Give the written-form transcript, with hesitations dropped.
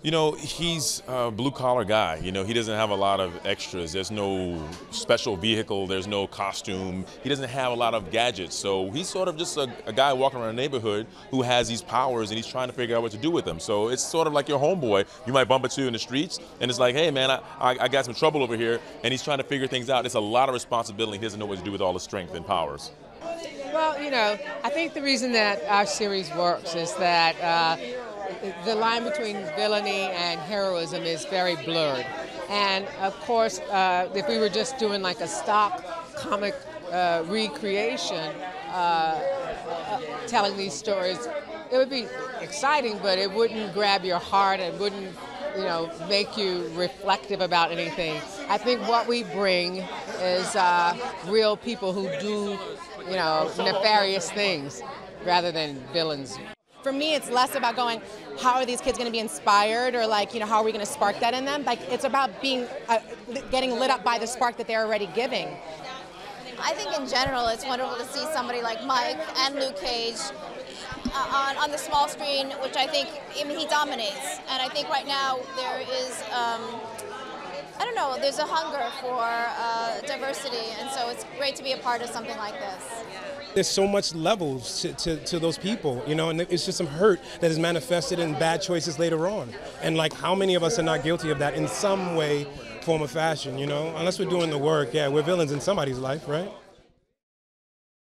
You know, he's a blue-collar guy. You know, he doesn't have a lot of extras. There's no special vehicle. There's no costume. He doesn't have a lot of gadgets. So he's sort of just a guy walking around the neighborhood who has these powers, and he's trying to figure out what to do with them. So it's sort of like your homeboy you might bump into in the streets, and it's like, hey, man, I got some trouble over here, and he's trying to figure things out. It's a lot of responsibility. He doesn't know what to do with all the strength and powers. Well, you know, I think the reason that our series works is that the line between villainy and heroism is very blurred. And of course, if we were just doing like a stock comic recreation, telling these stories, it would be exciting, but it wouldn't grab your heart. It wouldn't, you know, make you reflective about anything. I think what we bring is real people who do, you know, nefarious things rather than villains. For me, it's less about going, how are these kids going to be inspired, or like, you know, how are we going to spark that in them? Like, it's about being, getting lit up by the spark that they're already giving. I think in general, it's wonderful to see somebody like Mike and Luke Cage on the small screen, which I think, I mean, he dominates. And I think right now there is, I don't know, there's a hunger for diversity, and so it's great to be a part of something like this. There's so much levels to those people, you know, and it's just some hurt that is manifested in bad choices later on. And like, how many of us are not guilty of that in some way, form, or fashion, you know? Unless we're doing the work, yeah, we're villains in somebody's life, right?